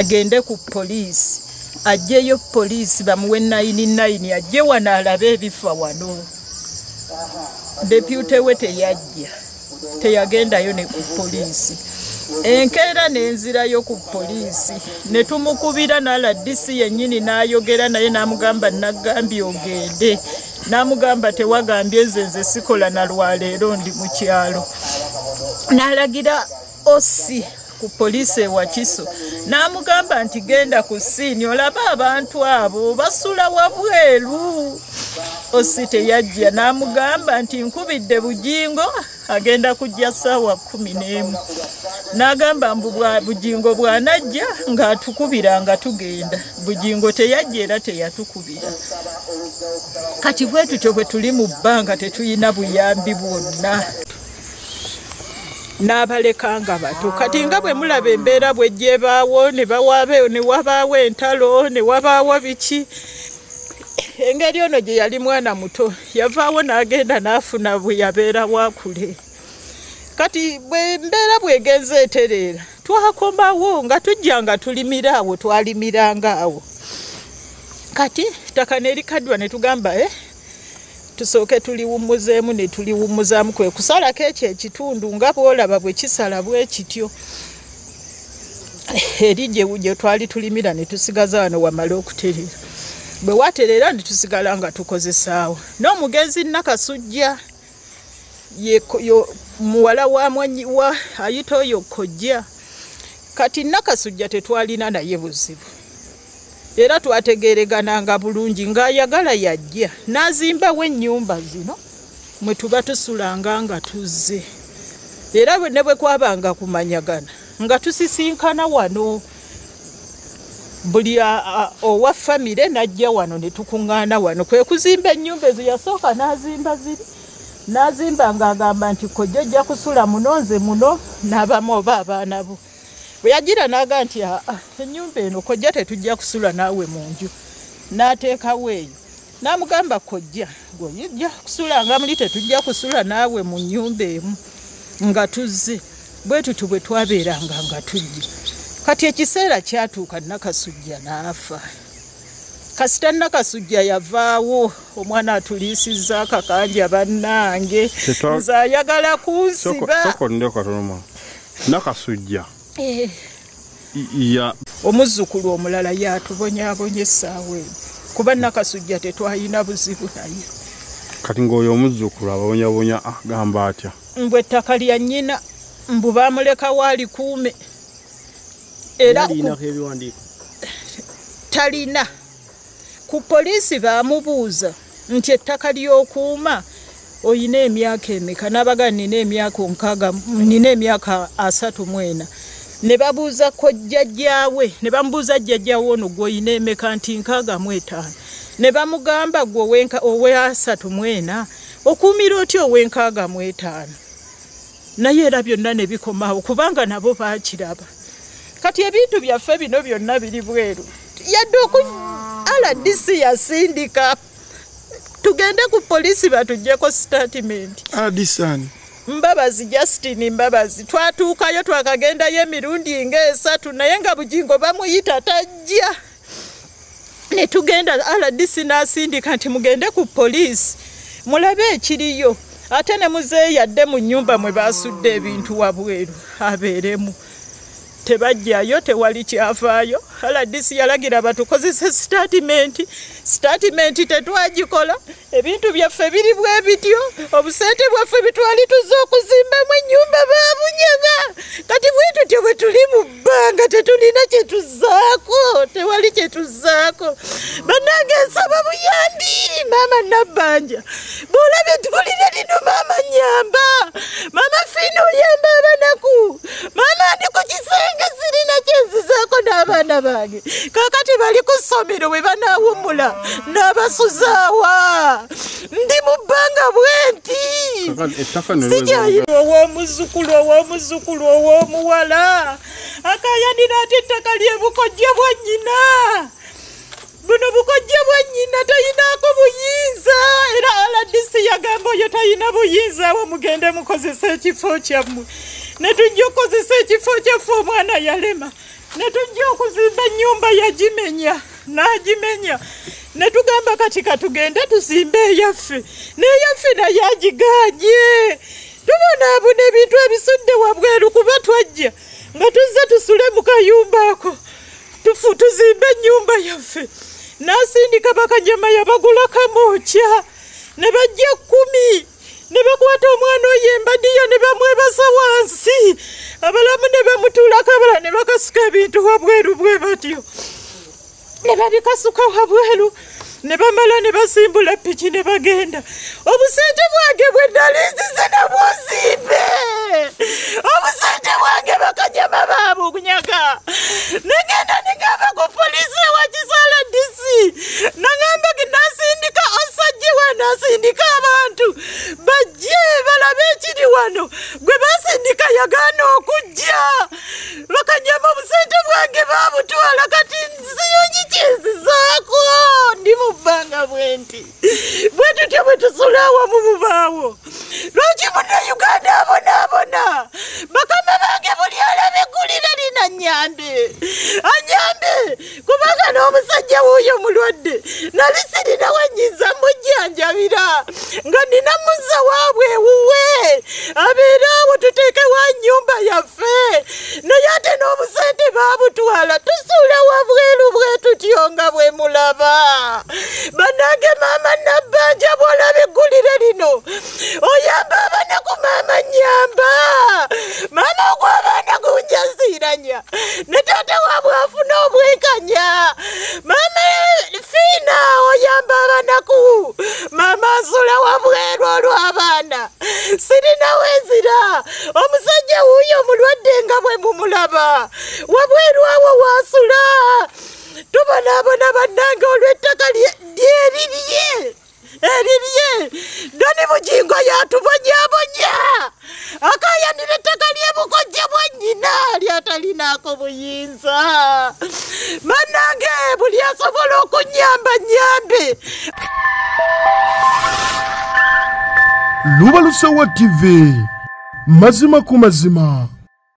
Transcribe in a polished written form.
agende ku poliisi ajjeyo poliisi bamuwe 99 ajje wano alabe ebifa wano. Deputy we teyagendayo ne ku poliisi. Enkeera n'enzirayo ku poliisi ne tumukubira n'aladisi yennyini n'ayogera naye n'amugamba nagambye ogende. N'amugamba tewagambye nze sikola na lwaleero ndi mu kyalo. N'alagira osi ku poliisi e Wakiso n'amugamba nti genda ku siini olaba abantu abo basula wabweru. Osi teyajja n'amugamba nti nkubidde Bujingo agenda kujja ssaawa 11. N'agamba mbu Bujingo bw'anajja ng'atukubira nga tugenda. Bujingo teyajja era teyatukubira. Kati bwe tutyo bwe tuli mu bbanga tetuyina buyambi bwonna. N'abalekanga bato kati nga bwe mulaba embeera bw'ejjebaawo ne wabaawo entalo ne wabaawo biki. Engeri ono gye yali mwana muto yavaawo n'agenda n'afuna bwe yabeera waakule. Kati bwe mbeera bwegenze etereera twakomawo nga tujja nga tulimira awo twalimiranga awo. Kati ttaka nerikaddwa ne tugamba tusooke tuliwummuzeemu ne tuliwummuzaamu kwe kusalako ekyo ekitundu nga bw'olaba bwe kisala bwe kityo. Eri gye twali tulimira ne tusigaza wano wamala okutereera. Bwe watereera ne tusigala nga tukozesaawo. N'omugenzi Nakasujja muwala wa ayita oyo Kojja. Kati Nakasujja tetwalina naye buzibu. Era twategeregananga bulungi ng'ayagala yajja n'azimbawo ennyumba zino mwe tuba tusulanga nga tuzze. Era ne bwe kwabanga kumanyagana nga tusisinkana wano. Buli owa famire najja wano ne tukuŋŋaana wano kwe kuzimba ennyumba ezo yasooka n'azimba ng'agamba nti Kojja ojja kusula muno nze muno n'abamu oba abaana bo. Bwe yagira n'aga nti ennyumba eno Kojja tetujja kusula naawe mu nju. N'ateekawo eyo. N'amugamba Kojja gwe kusula nga muli tetujja kusula naawe mu nnyumba emu nga tuzze. Bwe tutu bwe twabeeranga nga tujja. Kati ekiseera kyatuuka Nakasujja n'afa. Kasita Nakasujja yavaawo omwana atuliisizza akakanja bannange nze ayagala kunsiba. Nakasujja omuzzukulu omulala yatubonyaabonye essaawa eyo kuba Nakasujja tetwalina buzibu naye. Kati ng'oyo omuzzukulu ababonyabonya agamba atya? Mbwe ettaka lya nnyina mbu baamuleka waalikuume. Era talina ku poliisi baamubuuza nti ettaka ly'okuuma oyina emyaka emeka n'abaga nina emyaka 34. Ne babuuza jjajjaawe ne bamubuuza jjajjaawe ono gw'oyina emeka nti 65. Ne bamugamba gwe owe 34 okuumira otya owe 65. Naye era byonna ne bikomawo kubanga nabo baakiraba. Kati ebintu byaffe bino byonna biri bweru. Yadde RDC yasindika tugende ku poliisi batuggyeko statement. Adisani Mbabazi Justin Mbabazi twatuukayo twakagendayo emirundi nga 3 naye nga Bujingo bamuyita tajja. Ne tugenda RDC n'asindika nti mugende ku poliisi mulabe ekiriyo. Ate ne muzeeyo yadde mu nnyumba mwe basudde ebintu wabweru abeeremu. Tebajjayo tewali kyafaayo. RDC yalagira batukozese statement tetwagikola. Ebintu byaffe biri bwe bityo. Obusente bwaffe bitwali tuzze okuzimbamu ennyumba baabunyaga. Kati bwe tutyo bwe tuli mu bbanga tetulina kye tuzzaako. Tewali kye tuzzaako. Bannange nsaba buyambi maama Nabbanja. Bw'olabye tukulire lino maama nyamba. Maama Fino oyamba abanaku. Maama ndi ku kisenge sirina kyenzizaako n'abaana bange. Kaakati bali ku ssomero bwe banaawummula n'abasuzaawa. Ndi mu bbanga bwenti. Sikyayina ow'omuzzukulu ow'omuwala. Akayanira ate ettaka lye Bukojja bwa nnyina. Buno Bukojja bwa nnyina tayinaako buyinza. Era RDC yagamba oyo tayina buyinza awo mugende mukozesa ekifo kyammwe. ne tujja okukozesa ekifo kyaffe omwana yalema ne tujja okuzimba ennyumba yagimenya n'agimenya ne tugamba kati katugende tuzimbe eyaffe n'eyaffe naye agigaanye tubonaabona ebintu ebisudde wabweru kuba twajja nga tuzze tusule mu kayumba ako tuzimbe ennyumba yaffe n'asindika bakanyama yabagula kamookya ne bajja 10 ne bakwata omwana oyo embadiya ne bamwebasa wansi abalamu ne bamutuulako abala ne bakasuka ebintu wabweru bwe batyo ne babikasuka wabweru ne bamala ne basimbula piki ne bagenda obusente bwange bwe nalizize nabwozimbe obusente bwange bakanyama baabunyaga negenda nigamba ku polisi ewakisala DC nagamba nasindika osajje we nasindika abantu bajje balabe ekiri wano gwe basindika yagaana okujja bakanyama obusente bwange baabutwala kati nziyonyi kyenzizaako ndi mu bbanga bwenti bwe tutyo bwe tusula awamu mubaawo lwaki munnayuganda abonaabona bakama bange buli alaba eggulire lina anyambe kubanga n'omusajja wuuyo mulwadde nali sirina wenyinza mujjanjabira nga nina muzza waabwe ewuwe abeera awo tuteekewo ennyumba yaffe naye ate n'obusente baabutwala tusuula wabweru bwe tutyo nga bwe mulaba bannange maama Nabbanja bw'olaba eggulire lino oyamba abaana ku maama nyamba maama ogw'abaana gunjaziranya ne taata waabwe afuna obwenkanya maama Fiina oyamba abanaku maama nsula wabweru olw'abaana sirina wezira omusajja wuuyo mulwadde nga bwe mumulaba wabweru awo waasula tubonaabona bannange olw'ettaka erirye Doni Bugingo yatubonyabonya akayanira ettaka ly'ebukojja bwa nnyina lyatalinaako buyinza bannange buli asobola okunyamba nyambe. Lubalusewa TV mazima ku mazima.